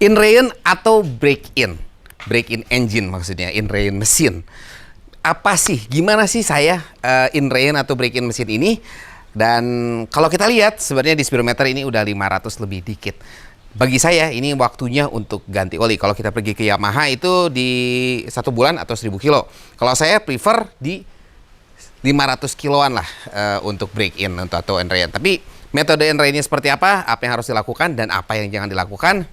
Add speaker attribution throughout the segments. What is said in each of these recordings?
Speaker 1: In-rain atau break-in? Break-in engine maksudnya, in-rain mesin. Apa sih, gimana sih saya in-rain atau break-in mesin ini? Dan kalau kita lihat sebenarnya di speedometer ini udah 500 lebih dikit. Bagi saya ini waktunya untuk ganti oli. Kalau kita pergi ke Yamaha itu di 1 bulan atau 1000 kilo. Kalau saya prefer di 500 kiloan lah untuk break-in atau in-rain. Tapi metode in-rainnya seperti apa yang harus dilakukan, dan apa yang jangan dilakukan,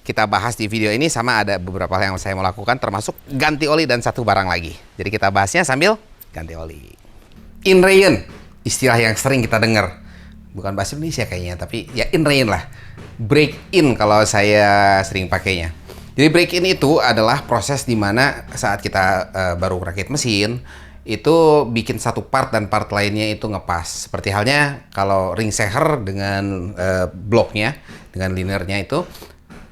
Speaker 1: kita bahas di video ini. Sama ada beberapa hal yang saya mau lakukan, termasuk ganti oli dan satu barang lagi. Jadi kita bahasnya sambil ganti oli. In-rain, istilah yang sering kita dengar. Bukan bahasa Indonesia kayaknya, tapi ya in-rain lah. Break-in kalau saya sering pakainya. Jadi break-in itu adalah proses di mana saat kita baru rakit mesin, itu bikin satu part dan part lainnya itu ngepas. Seperti halnya kalau ring seher dengan bloknya, dengan linernya itu,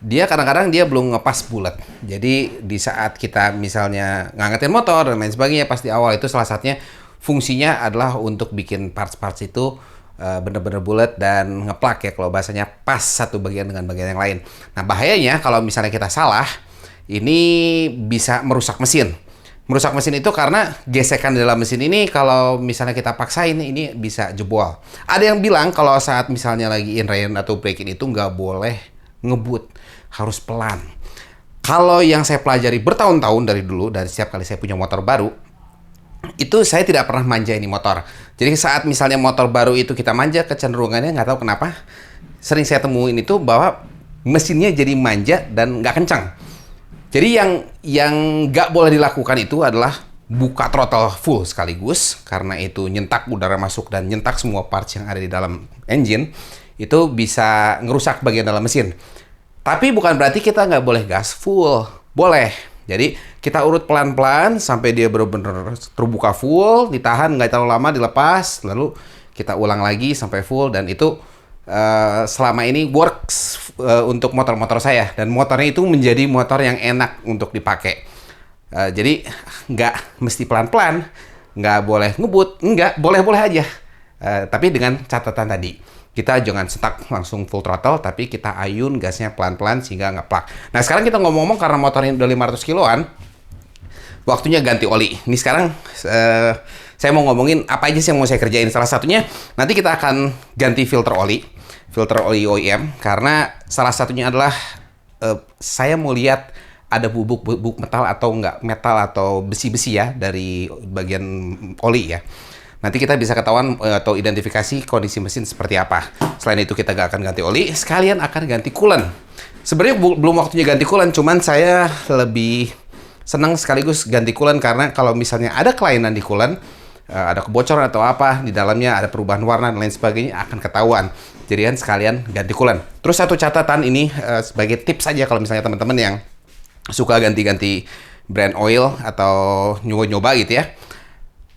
Speaker 1: dia kadang-kadang dia belum ngepas bulat. Jadi di saat kita misalnya ngangetin motor dan lain sebagainya, pas di awal itu salah satunya fungsinya adalah untuk bikin parts-parts itu bener-bener bulat dan ngeplak ya, kalau bahasanya pas satu bagian dengan bagian yang lain. Nah bahayanya kalau misalnya kita salah, ini bisa merusak mesin. Merusak mesin itu karena gesekan di dalam mesin ini kalau misalnya kita paksain ini bisa jebol. Ada yang bilang kalau saat misalnya lagi in-rain atau break-in itu nggak boleh ngebut, harus pelan. Kalau yang saya pelajari bertahun-tahun dari dulu, dari setiap kali saya punya motor baru, itu saya tidak pernah manja ini motor. Jadi saat misalnya motor baru itu kita manja, kecenderungannya nggak tahu kenapa, sering saya temuin itu bahwa mesinnya jadi manja dan nggak kencang. Jadi yang nggak boleh dilakukan itu adalah buka throttle full sekaligus, karena itu nyentak udara masuk dan nyentak semua parts yang ada di dalam engine, itu bisa ngerusak bagian dalam mesin. Tapi bukan berarti kita nggak boleh gas full, boleh. Jadi kita urut pelan-pelan sampai dia benar-benar terbuka full, ditahan nggak terlalu lama, dilepas, lalu kita ulang lagi sampai full, dan itu selama ini works untuk motor-motor saya, dan motornya itu menjadi motor yang enak untuk dipakai. Jadi nggak mesti pelan-pelan, nggak boleh ngebut, nggak boleh-boleh aja. Tapi dengan catatan tadi, kita jangan stuck langsung full throttle, tapi kita ayun gasnya pelan-pelan sehingga nggak plak. Nah sekarang kita ngomong-ngomong, karena motornya udah 500 kiloan, waktunya ganti oli. Ini sekarang saya mau ngomongin apa aja sih yang mau saya kerjain. Salah satunya nanti kita akan ganti filter oli OEM, karena salah satunya adalah saya mau lihat ada bubuk metal atau enggak, metal atau besi-besi ya dari bagian oli ya. Nanti kita bisa ketahuan atau identifikasi kondisi mesin seperti apa. Selain itu kita gak akan ganti oli, sekalian akan ganti coolant. Sebenarnya belum waktunya ganti coolant, cuman saya lebih senang sekaligus ganti coolant, karena kalau misalnya ada kelainan di coolant, ada kebocoran atau apa di dalamnya, ada perubahan warna dan lain sebagainya, akan ketahuan. Jadikan sekalian ganti coolant. Terus satu catatan ini sebagai tips saja kalau misalnya teman-teman yang suka ganti-ganti brand oil atau nyoba-nyoba gitu ya.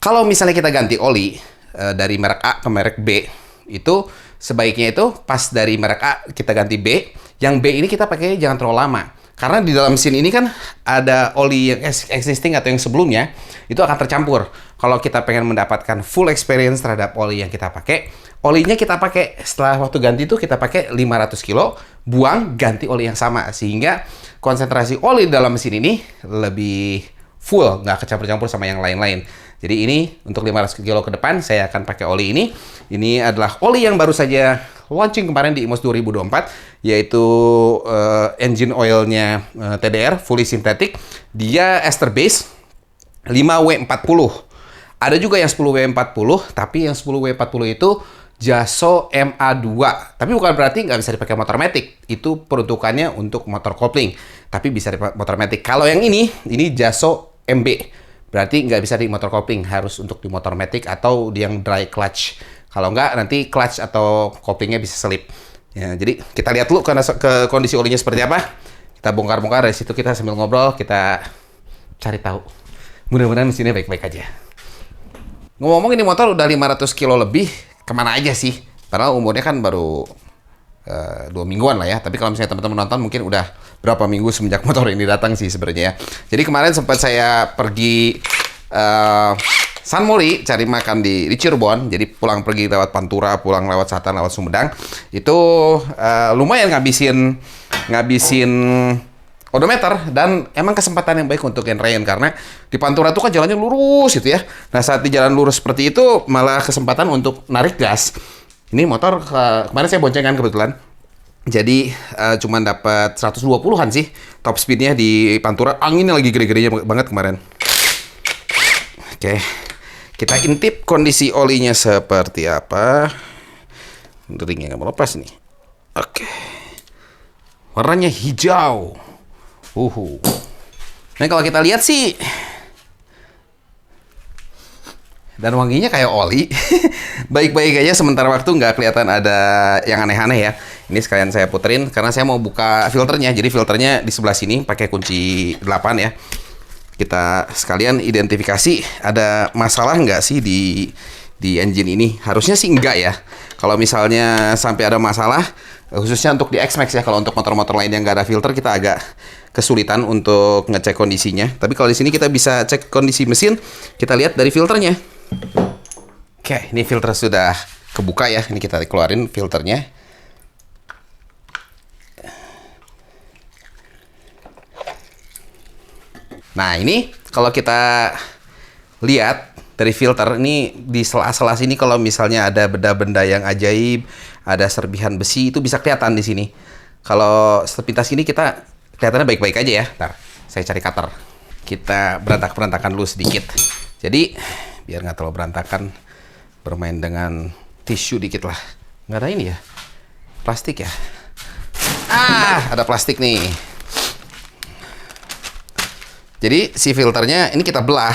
Speaker 1: Kalau misalnya kita ganti oli dari merek A ke merek B, itu sebaiknya itu pas dari merek A kita ganti B, yang B ini kita pakai jangan terlalu lama. Karena di dalam mesin ini kan ada oli yang existing atau yang sebelumnya, itu akan tercampur. Kalau kita pengen mendapatkan full experience terhadap oli yang kita pakai, olinya kita pakai setelah waktu ganti itu kita pakai 500 kilo, buang, ganti oli yang sama. Sehingga konsentrasi oli dalam mesin ini lebih full, nggak kecampur-campur sama yang lain-lain. Jadi ini untuk 500 kilo ke depan saya akan pakai oli ini. Ini adalah oli yang baru saja launching kemarin di IMOS 2024, yaitu engine oilnya TDR, fully synthetic. Dia ester base 5W40. Ada juga yang 10W40, tapi yang 10W40 itu Jaso MA2. Tapi bukan berarti nggak bisa dipakai motor matic. Itu peruntukannya untuk motor kopling, tapi bisa dipakai motor matic. Kalau yang ini Jaso MB. Berarti nggak bisa di motor kopling, harus untuk di motor matic atau di yang dry clutch. Kalau nggak, nanti clutch atau koplingnya bisa selip. Ya, jadi kita lihat dulu ke kondisi olinya seperti apa. Kita bongkar-bongkar, dari situ kita sambil ngobrol, kita cari tahu. Mudah-mudahan mesinnya baik-baik aja. Ngomong-ngomong, ini motor udah 500 kilo lebih, kemana aja sih? Padahal umurnya kan baru 2 mingguan lah ya. Tapi kalau misalnya teman-teman nonton, mungkin udah berapa minggu semenjak motor ini datang sih sebenarnya ya. Jadi kemarin sempat saya pergi San Mori cari makan di Cirebon. Jadi pulang pergi lewat Pantura, pulang lewat Satan, lewat Sumedang. Itu lumayan ngabisin ngabisin odometer, dan emang kesempatan yang baik untuk Rain karena di Pantura tuh kan jalannya lurus gitu ya. Nah, saat di jalan lurus seperti itu malah kesempatan untuk narik gas. Ini motor kemarin saya boncengan kebetulan. Jadi cuman dapat 120-an sih top speednya di Pantura. Anginnya lagi gede-gedenya banget kemarin. Oke. Kita intip kondisi olinya seperti apa. Ringnya nggak mau lepas nih. Oke. Warnanya hijau. Nah, kalau kita lihat sih, dan wanginya kayak oli. Baik-baik aja, sementara waktu nggak kelihatan ada yang aneh-aneh ya. Ini sekalian saya puterin karena saya mau buka filternya. Jadi filternya di sebelah sini pakai kunci 8 ya. Kita sekalian identifikasi ada masalah nggak sih di engine ini. Harusnya sih enggak ya. Kalau misalnya sampai ada masalah, khususnya untuk di X-Max ya, kalau untuk motor-motor lain yang nggak ada filter kita agak kesulitan untuk ngecek kondisinya. Tapi kalau di sini kita bisa cek kondisi mesin, kita lihat dari filternya. Oke, ini filter sudah kebuka ya. Ini kita keluarin filternya. Nah, ini kalau kita lihat dari filter ini di sela-sela sini, kalau misalnya ada benda-benda yang ajaib, ada serpihan besi, itu bisa kelihatan di sini. Kalau sepintas ini kita kelihatannya baik-baik aja ya. Ntar saya cari cutter. Kita berantakan dulu sedikit. Jadi biar nggak terlalu berantakan, bermain dengan tisu dikit lah. Nggak ada ini ya, plastik ya. Ada plastik nih. Jadi si filternya ini kita belah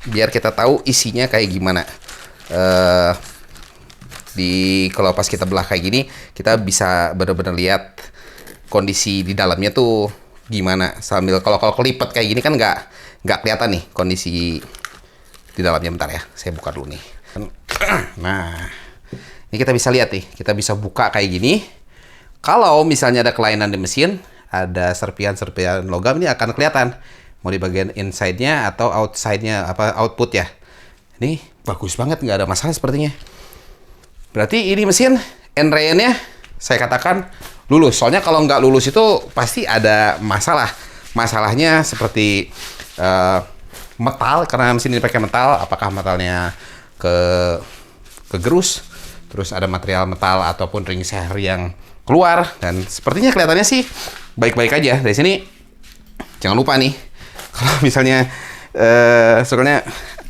Speaker 1: biar kita tahu isinya kayak gimana. Kalau pas kita belah kayak gini, kita bisa benar-benar lihat kondisi di dalamnya tuh gimana. Sambil kalau kelipet kayak gini kan nggak kelihatan nih kondisi di dalamnya. Bentar ya, saya buka dulu nih. Nah, ini kita bisa lihat nih, kita bisa buka kayak gini. Kalau misalnya ada kelainan di mesin, ada serpihan-serpihan logam, ini akan kelihatan. Mau di bagian inside-nya atau outside-nya, output ya. Ini bagus banget, nggak ada masalah sepertinya. Berarti ini mesin Rain-nya saya katakan lulus. Soalnya kalau nggak lulus itu pasti ada masalah. Masalahnya seperti metal, karena mesin ini pakai metal. Apakah metalnya kegerus, terus ada material metal ataupun ring share yang keluar, dan sepertinya kelihatannya sih baik-baik aja. Dari sini jangan lupa nih, kalau misalnya soalnya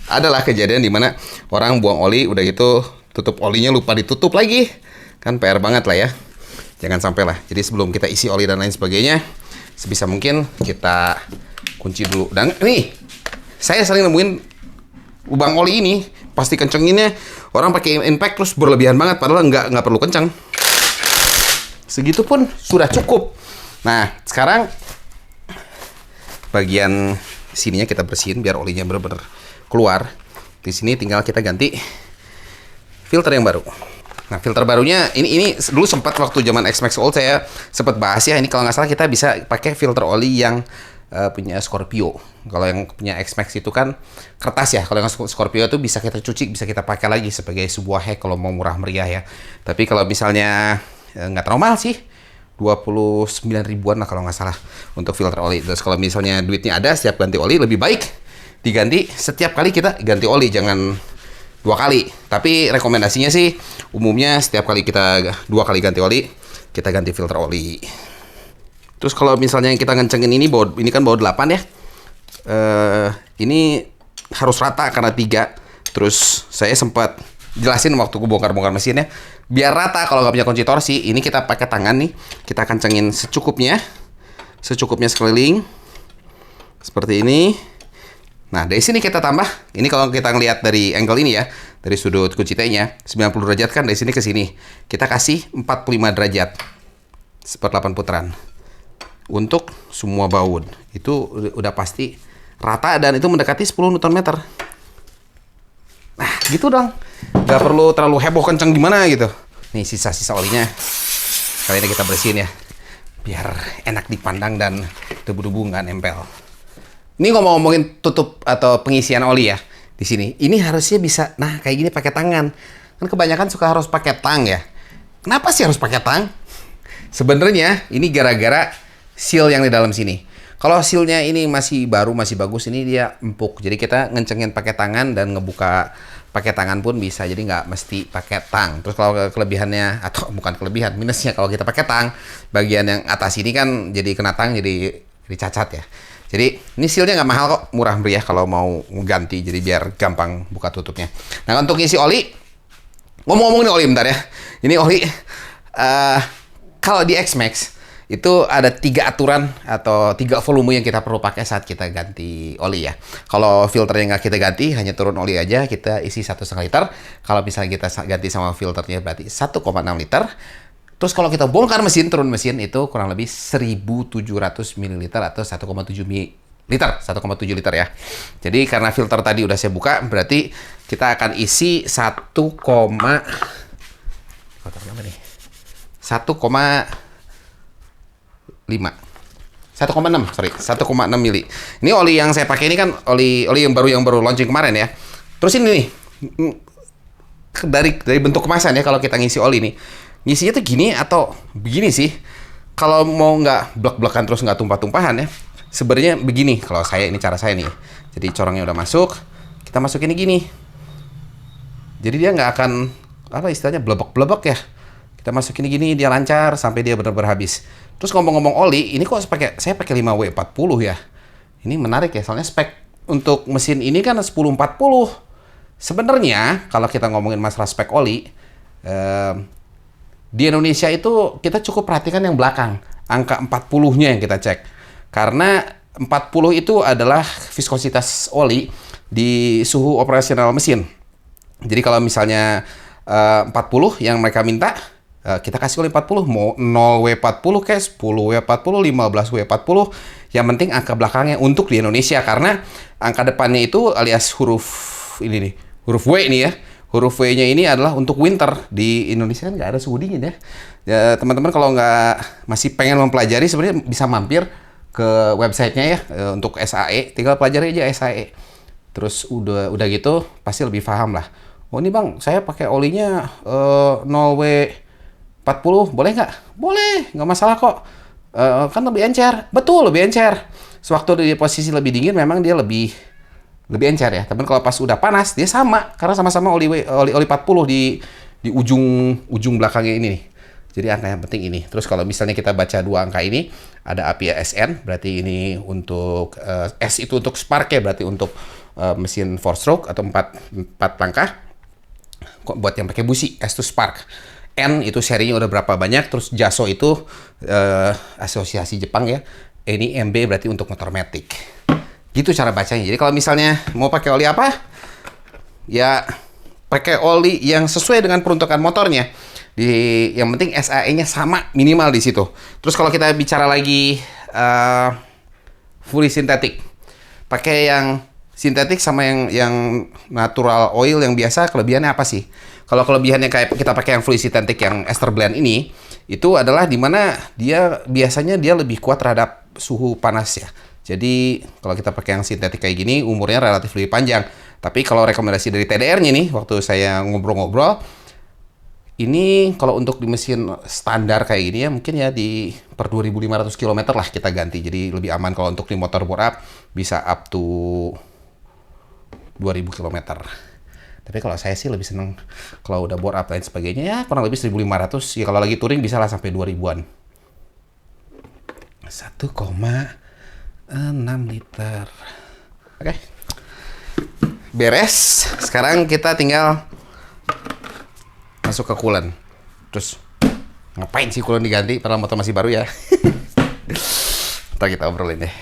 Speaker 1: adalah kejadian dimana orang buang oli, udah gitu tutup olinya lupa ditutup lagi, kan PR banget lah ya. Jangan sampai lah. Jadi sebelum kita isi oli dan lain sebagainya, sebisa mungkin kita kunci dulu. Dan nih, saya sering nemuin lubang oli ini pasti kencenginnya orang pakai impact terus berlebihan banget, padahal nggak perlu kencang. Segitu pun sudah cukup. Nah, sekarang bagian sininya kita bersihin biar olinya benar-benar keluar. Di sini tinggal kita ganti filter yang baru. Nah, filter barunya ini dulu sempat waktu zaman X-Max Old saya sempat bahas ya. Ini kalau nggak salah kita bisa pakai filter oli yang punya Scorpio. Kalau yang punya X-Max itu kan kertas ya. Kalau yang Scorpio itu bisa kita cuci, bisa kita pakai lagi sebagai sebuah hack kalau mau murah meriah ya. Tapi kalau misalnya nggak terlalu mahal sih, 29 ribuan lah kalau nggak salah untuk filter oli. Terus kalau misalnya duitnya ada, setiap ganti oli lebih baik diganti setiap kali kita ganti oli, jangan 2 kali. Tapi rekomendasinya sih umumnya setiap kali kita 2 kali ganti oli, kita ganti filter oli. Terus kalau misalnya yang kita ngencengin ini kan baut 8 ya. Ini harus rata karena 3. Terus saya sempat jelasin waktu gue bongkar-bongkar mesinnya, biar rata. Kalau nggak punya kunci torsi, ini kita pakai tangan nih, kita kencengin secukupnya sekeliling seperti ini. Nah, dari sini kita tambah. Ini kalau kita ngelihat dari angle ini ya, dari sudut kunci T-nya 90 derajat kan, dari sini ke sini kita kasih 45 derajat, 1/8 putaran untuk semua baut. Itu udah pasti rata dan itu mendekati 10 Nm. Nah, gitu dong. Nggak perlu terlalu heboh kenceng gimana gitu. Nih sisa-sisa olinya kali ini kita bersihin ya, biar enak dipandang dan debu-debu nggak nempel. Ini ngomongin tutup atau pengisian oli ya di sini. Ini harusnya bisa, nah kayak gini pakai tangan. Kan kebanyakan suka harus pakai tang ya. Kenapa sih harus pakai tang? Sebenarnya ini gara-gara seal yang di dalam sini. Kalau sealnya ini masih baru, masih bagus, ini dia empuk. Jadi kita ngencengin pakai tangan dan ngebuka pakai tangan pun bisa. Jadi nggak mesti pakai tang. Terus kalau kelebihannya, atau bukan kelebihan, minusnya kalau kita pakai tang, bagian yang atas ini kan jadi kena tang, jadi cacat ya. Jadi ini sealnya nggak mahal kok, murah meriah kalau mau ganti. Jadi biar gampang buka tutupnya. Nah untuk ngisi oli, ngomong-ngomong nih oli bentar ya. Ini oli, kalau di X-Max, itu ada 3 aturan atau 3 volume yang kita perlu pakai saat kita ganti oli ya. Kalau filternya nggak kita ganti, hanya turun oli aja, kita isi 1,5 liter. Kalau misalnya kita ganti sama filternya berarti 1,6 liter. Terus kalau kita bongkar mesin, turun mesin, itu kurang lebih 1.700 ml atau 1,7 liter, 1,7 liter ya. Jadi karena filter tadi udah saya buka, berarti kita akan isi 1,6 mili. Ini oli yang saya pakai ini kan oli yang baru launching kemarin ya. Terus ini nih dari bentuk kemasan ya, kalau kita ngisi oli nih. Ngisinya tuh gini atau begini sih. Kalau mau nggak blek-blekan terus nggak tumpah-tumpahan ya. Sebenarnya begini kalau saya, ini cara saya nih. Jadi corongnya udah masuk, kita masukin ini gini. Jadi dia nggak akan istilahnya blebek-blebek ya. Kita masukin gini, dia lancar sampai dia benar-benar habis. Terus ngomong-ngomong oli, ini kok saya pakai 5W40 ya. Ini menarik ya, soalnya spek untuk mesin ini kan 1040. Sebenarnya kalau kita ngomongin masalah spek oli, di Indonesia itu kita cukup perhatikan yang belakang, angka 40-nya yang kita cek. Karena 40 itu adalah viskositas oli di suhu operasional mesin. Jadi kalau misalnya 40 yang mereka minta, kita kasih oli 40, mau 0W40 kayak 10W40, 15W40, yang penting angka belakangnya untuk di Indonesia, karena angka depannya itu alias huruf ini nih, huruf W ini ya. Huruf W-nya ini adalah untuk winter. Di Indonesia kan nggak ada suhu dingin ya. Ya teman-teman kalau masih pengen mempelajari, sebenarnya bisa mampir ke websitenya ya, untuk SAE, tinggal pelajari aja SAE. Terus udah gitu pasti lebih paham lah. Oh ini bang, saya pakai olinya 0W40, boleh nggak? Boleh, nggak masalah kok. Kan lebih encer. Betul, lebih encer. Sewaktu di posisi lebih dingin memang dia lebih encer ya. Tapi kalau pas udah panas dia sama, karena sama-sama oli 40 di ujung belakangnya ini nih. Jadi angka yang penting ini. Terus kalau misalnya kita baca 2 angka ini, ada API SN, berarti ini untuk S itu untuk spark ya, berarti untuk mesin 4 stroke atau 4 langkah. Kok buat yang pakai busi, S itu spark. N itu serinya udah berapa banyak, terus JASO itu asosiasi Jepang ya. Ini MB berarti untuk motor matic. Gitu cara bacanya. Jadi kalau misalnya mau pakai oli apa, ya pakai oli yang sesuai dengan peruntukan motornya. Yang penting SAE-nya sama minimal di situ. Terus kalau kita bicara lagi fully sintetik, pakai yang sintetik sama yang natural oil yang biasa, kelebihannya apa sih? Kalau kelebihannya kayak kita pakai yang fully sintetik yang ester blend ini, itu adalah dimana biasanya dia lebih kuat terhadap suhu panas ya. Jadi kalau kita pakai yang sintetik kayak gini, umurnya relatif lebih panjang. Tapi kalau rekomendasi dari TDR-nya nih, waktu saya ngobrol-ngobrol, ini kalau untuk di mesin standar kayak gini ya, mungkin ya di per 2.500 km lah kita ganti. Jadi lebih aman. Kalau untuk di motor bore up bisa up to 2.000 km. Tapi kalau saya sih lebih seneng kalau udah bore up dan sebagainya ya kurang lebih 1.500. Ya kalau lagi touring bisa lah sampai 2.000-an. 1,6 liter. Oke. Beres. Sekarang kita tinggal masuk ke coolant. Terus ngapain sih coolant diganti padahal motor masih baru ya? Ntar kita obrolin deh.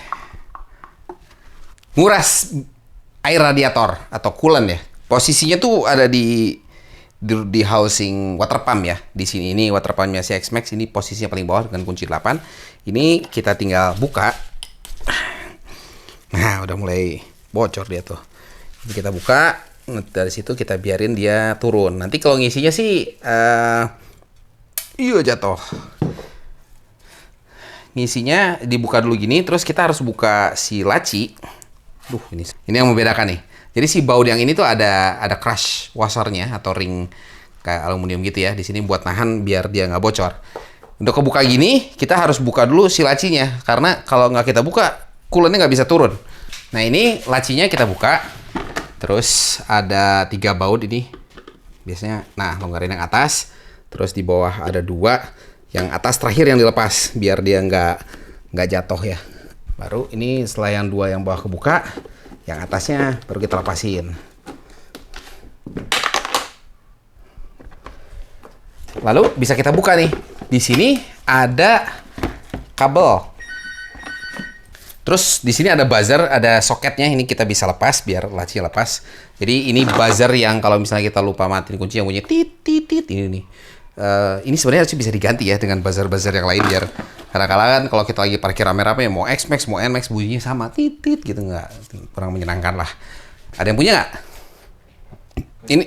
Speaker 1: Nguras air radiator atau coolant ya. Posisinya tuh ada di housing water pump ya. Di sini ini water pumpnya si X-Max, ini posisinya paling bawah dengan kunci 8. Ini kita tinggal buka. Nah, udah mulai bocor dia tuh. Ini kita buka, dari situ kita biarin dia turun. Nanti kalau ngisinya sih iya jatuh. Ngisinya dibuka dulu gini, terus kita harus buka si laci. Ini yang membedakan nih. Jadi si baut yang ini tuh ada crush washernya atau ring kayak aluminium gitu ya. Di sini buat nahan biar dia nggak bocor. Untuk kebuka gini, kita harus buka dulu si lacinya. Karena kalau nggak kita buka, coolant-nya nggak bisa turun. Nah ini lacinya kita buka. Terus ada 3 baut ini. Biasanya, nah longgarin yang atas. Terus di bawah ada 2. Yang atas terakhir yang dilepas. Biar dia nggak jatuh ya. Baru ini setelah yang 2 yang bawah kebuka. Yang atasnya baru kita lepasin. Lalu bisa kita buka nih. Di sini ada kabel. Terus di sini ada buzzer, ada soketnya. Ini kita bisa lepas biar laci lepas. Jadi ini buzzer yang kalau misalnya kita lupa matiin kunci yang bunyi tit tit tit ini nih. Ini sebenarnya bisa diganti ya dengan buzzer-buzzer yang lain biar kadang-kadang kan kalau kita lagi parkir rame-rame mau X-Max mau N-Max bunyinya sama tit tit gitu, nggak kurang menyenangkan lah. Ada yang punya nggak? Ini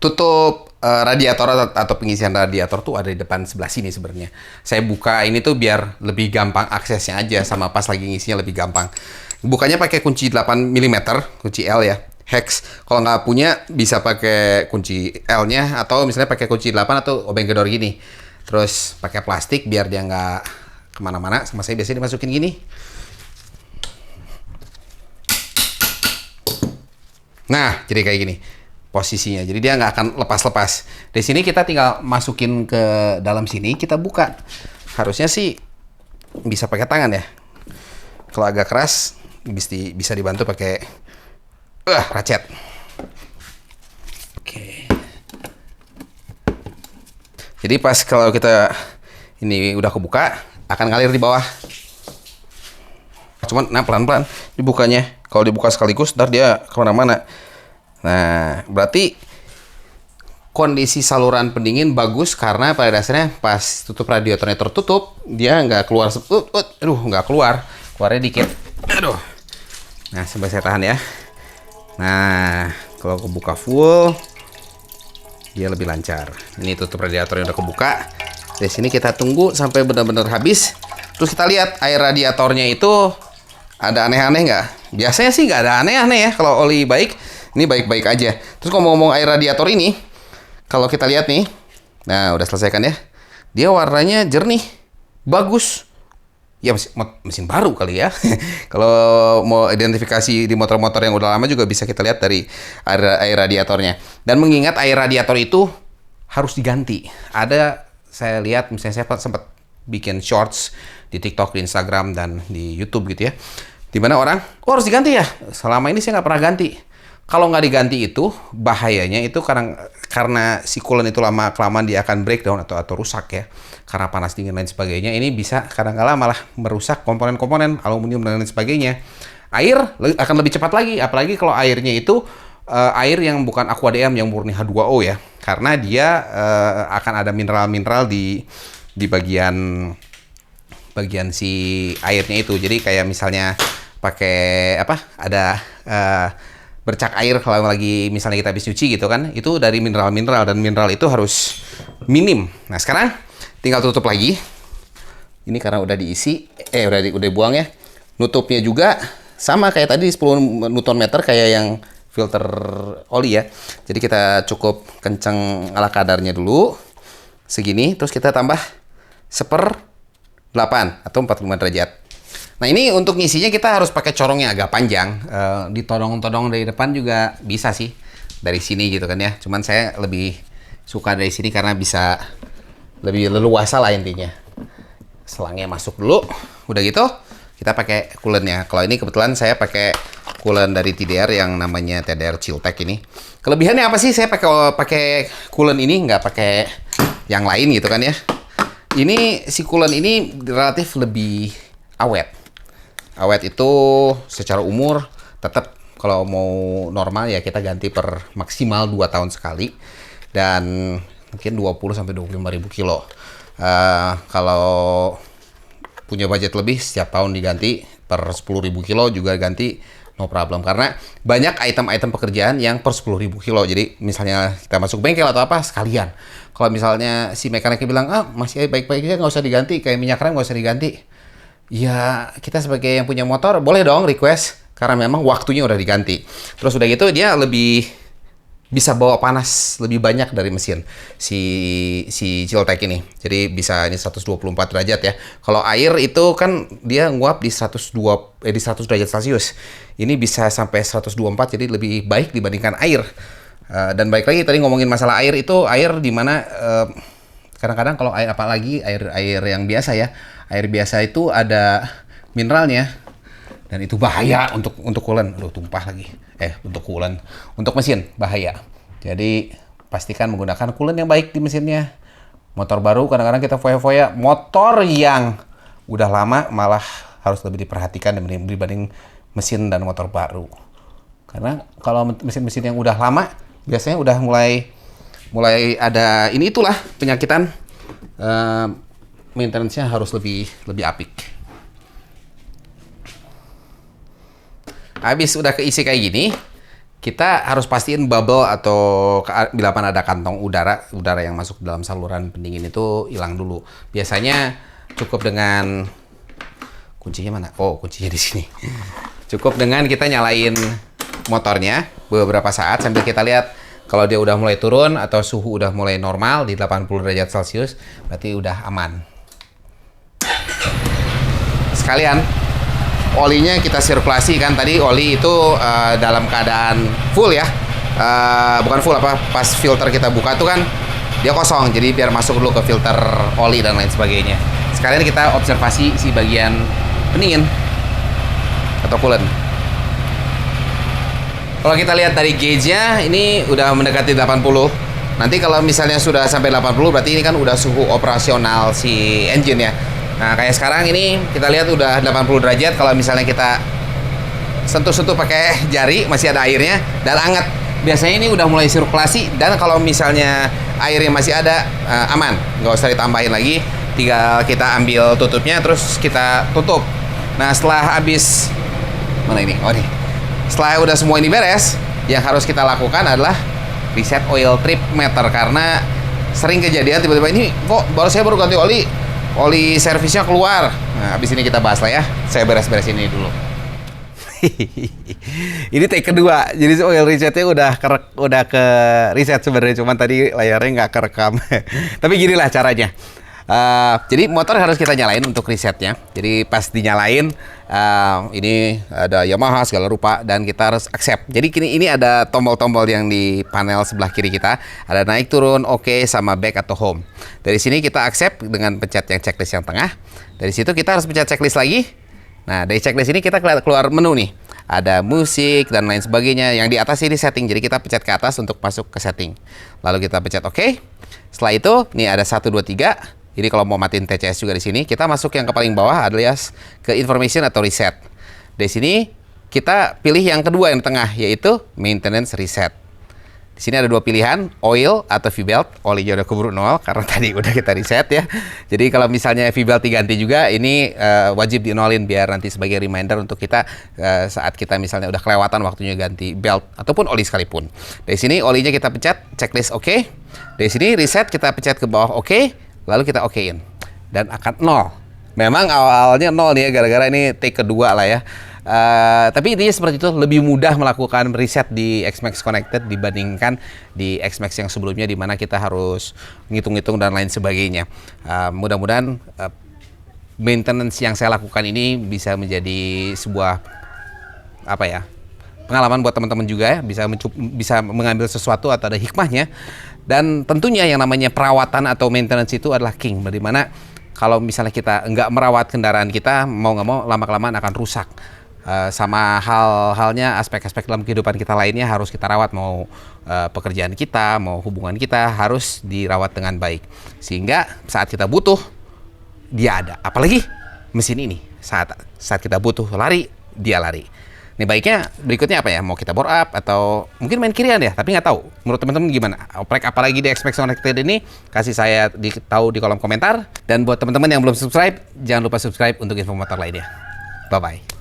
Speaker 1: tutup radiator atau pengisian radiator tuh ada di depan sebelah sini sebenarnya. Saya buka ini tuh biar lebih gampang aksesnya aja, sama pas lagi ngisinya lebih gampang. Bukanya pakai kunci 8 mm, kunci L ya, hex. Kalau nggak punya bisa pakai kunci L-nya atau misalnya pakai kunci 8 atau obeng gedor gini. Terus pakai plastik biar dia nggak kemana-mana. Sama saya biasanya dimasukin gini. Nah, jadi kayak gini posisinya. Jadi dia nggak akan lepas-lepas. Di sini kita tinggal masukin ke dalam sini, kita buka. Harusnya sih bisa pakai tangan ya. Kalau agak keras bisa dibantu pakai racet. Oke. Jadi pas kalau kita ini udah kebuka, akan ngalir di bawah. Cuman nah pelan-pelan dibukanya. Kalau dibuka sekaligus, ntar dia kemana-mana. Nah, berarti kondisi saluran pendingin bagus karena pada dasarnya pas tutup radiatornya tertutup, dia nggak keluar, nggak keluar, keluarnya dikit. Aduh. Nah, coba saya tahan ya. Nah, kalau kebuka full, dia lebih lancar. Ini tutup radiator yang udah kebuka. Di sini kita tunggu sampai benar-benar habis. Terus kita lihat air radiatornya itu ada aneh-aneh nggak? Biasanya sih nggak ada aneh-aneh ya. Kalau oli baik, ini baik-baik aja. Terus ngomong-ngomong air radiator ini, kalau kita lihat nih, nah udah selesai kan ya? Dia warnanya jernih, bagus. Ya mesin baru kali ya. Kalau mau identifikasi di motor-motor yang udah lama juga bisa kita lihat dari air radiatornya. Dan mengingat air radiator itu harus diganti. Saya lihat misalnya saya sempat bikin shorts di TikTok, di Instagram, dan di YouTube gitu ya. Dimana orang, harus diganti ya? Selama ini saya nggak pernah ganti. Kalau nggak diganti itu, bahayanya itu karena si coolant itu lama-kelamaan dia akan breakdown atau rusak ya. Karena panas dingin dan lain sebagainya, ini bisa kadang-kala malah merusak komponen-komponen aluminium dan lain sebagainya. Air akan lebih cepat lagi, apalagi kalau airnya itu air yang bukan aqua DM, yang murni H2O ya. Karena dia akan ada mineral-mineral di bagian si airnya itu. Jadi kayak misalnya pakai ada bercak air kalau lagi misalnya kita habis cuci gitu kan, itu dari mineral-mineral, dan mineral itu harus minim. Nah sekarang tinggal tutup lagi. Ini karena udah diisi, udah buang ya. Nutupnya juga sama kayak tadi 10 Nm kayak yang filter oli ya. Jadi kita cukup kenceng ala kadarnya dulu, segini, terus kita tambah 1/8 atau 45 derajat. Nah ini untuk ngisinya kita harus pakai corong yang agak panjang. Ditodong-todong dari depan juga bisa sih, dari sini gitu kan ya. Cuman saya lebih suka dari sini karena bisa lebih leluasa lah intinya. Selangnya masuk dulu, udah gitu kita pakai coolant-nya. Kalau ini kebetulan saya pakai coolant dari TDR yang namanya TDR Chiltech ini. Kelebihannya apa sih saya pakai coolant ini, nggak pakai yang lain gitu kan ya? Ini si coolant ini relatif lebih awet. Awet itu secara umur tetap kalau mau normal ya kita ganti per maksimal 2 tahun sekali, dan mungkin 20 sampai 25 ribu kilo. Kalau punya budget lebih setiap tahun diganti per 10 ribu kilo juga ganti, no problem, karena banyak item-item pekerjaan yang per 10 ribu kilo. Jadi misalnya kita masuk bengkel atau apa sekalian. Kalau misalnya si mekaniknya bilang masih baik-baik aja nggak usah diganti, kayak minyak rem nggak usah diganti. Ya, kita sebagai yang punya motor boleh dong request, karena memang waktunya udah diganti. Terus udah gitu dia lebih bisa bawa panas lebih banyak dari mesin si Chiltech ini. Jadi bisa ini 124 derajat ya. Kalau air itu kan dia nguap di 100 derajat Celcius. Ini bisa sampai 124, jadi lebih baik dibandingkan air. Dan baik lagi tadi ngomongin masalah air, itu air di mana kadang-kadang kalau air, apalagi air yang biasa ya. Air biasa itu ada mineralnya. Dan itu bahaya untuk coolant. Aduh, tumpah lagi. Untuk coolant. Untuk mesin, bahaya. Jadi, pastikan menggunakan coolant yang baik di mesinnya. Motor baru, kadang-kadang kita foya-foya. Motor yang udah lama malah harus lebih diperhatikan dibanding mesin dan motor baru. Karena kalau mesin-mesin yang udah lama, biasanya udah mulai ada itulah penyakitan. Maintenance-nya harus lebih apik. Habis udah keisi kayak gini, kita harus pastiin bubble atau bila mana ada kantong udara yang masuk dalam saluran pendingin itu hilang dulu. Biasanya cukup dengan kuncinya mana? Oh, kuncinya di sini. Cukup dengan kita nyalain motornya beberapa saat sambil kita lihat kalau dia udah mulai turun atau suhu udah mulai normal di 80 derajat Celcius, berarti udah aman. Sekalian olinya kita sirkulasi kan, tadi oli itu dalam keadaan full ya, bukan full pas filter kita buka tuh kan dia kosong, jadi biar masuk dulu ke filter oli dan lain sebagainya. Sekalian kita observasi si bagian pendingin atau coolant. Kalau kita lihat dari gauge-nya ini udah mendekati 80. Nanti kalau misalnya sudah sampai 80 berarti ini kan udah suhu operasional si engine ya. Nah, kayak sekarang ini kita lihat udah 80 derajat. Kalau misalnya kita sentuh-sentuh pakai jari masih ada airnya dan hangat. Biasanya ini udah mulai sirkulasi, dan kalau misalnya airnya masih ada, aman, nggak usah ditambahin lagi. Tinggal kita ambil tutupnya terus kita tutup. Nah, setelah habis mana ini? Oh, nih. Setelah udah semua ini beres, yang harus kita lakukan adalah reset oil trip meter, karena sering kejadian tiba-tiba ini kok saya baru ganti oli servisnya keluar. Nah, habis ini kita bahas lah ya. Saya beres-beres ini dulu. Ini take kedua. Jadi oil resetnya udah ke reset sebenarnya, cuman tadi layarnya nggak kerekam. Tapi ginilah caranya. Jadi motor harus kita nyalain untuk resetnya. Jadi pas dinyalain, ini ada Yamaha segala rupa dan kita harus accept. Jadi ini ada tombol-tombol yang di panel sebelah kiri kita. Ada naik turun, oke, sama back atau home. Dari sini kita accept dengan pencet yang checklist yang tengah. Dari situ kita harus pencet checklist lagi. Nah, dari checklist ini kita keluar menu nih. Ada musik dan lain sebagainya. Yang di atas ini setting. Jadi kita pencet ke atas untuk masuk ke setting. Lalu kita pencet oke. Setelah itu, nih ada 1, 2, 3. Jadi kalau mau matiin TCS juga di sini, kita masuk yang ke paling bawah alias ke information atau reset. Di sini kita pilih yang kedua yang di tengah, yaitu maintenance reset. Di sini ada dua pilihan, oil atau V-belt. Olinya udah keburu 0 karena tadi udah kita reset ya. Jadi kalau misalnya V-belt diganti juga, ini wajib di-nolin biar nanti sebagai reminder untuk kita saat kita misalnya udah kelewatan waktunya ganti belt ataupun oli sekalipun. Dari sini olinya kita pencet checklist oke. Dari sini reset kita pencet ke bawah oke. Lalu kita okein dan akan 0. Memang awalnya 0 nih ya, gara-gara ini take kedua lah ya. Tapi intinya seperti itu, lebih mudah melakukan reset di X-Max Connected dibandingkan di X-Max yang sebelumnya, di mana kita harus ngitung-ngitung dan lain sebagainya. Mudah-mudahan maintenance yang saya lakukan ini bisa menjadi sebuah pengalaman buat teman-teman juga ya, bisa mengambil sesuatu atau ada hikmahnya. Dan tentunya yang namanya perawatan atau maintenance itu adalah king, bagaimana kalau misalnya kita nggak merawat kendaraan kita, mau nggak mau lama-kelamaan akan rusak. Sama halnya aspek-aspek dalam kehidupan kita lainnya harus kita rawat, mau pekerjaan kita, mau hubungan kita harus dirawat dengan baik. Sehingga saat kita butuh, dia ada. Apalagi mesin ini, saat kita butuh lari, dia lari. Nih baiknya berikutnya apa ya? Mau kita bore up atau mungkin main kirian ya? Tapi nggak tahu. Menurut teman-teman gimana? Oprek apalagi di X-Max Connected ini? Kasih saya tahu di kolom komentar. Dan buat teman-teman yang belum subscribe, jangan lupa subscribe untuk info motor lainnya. Bye-bye.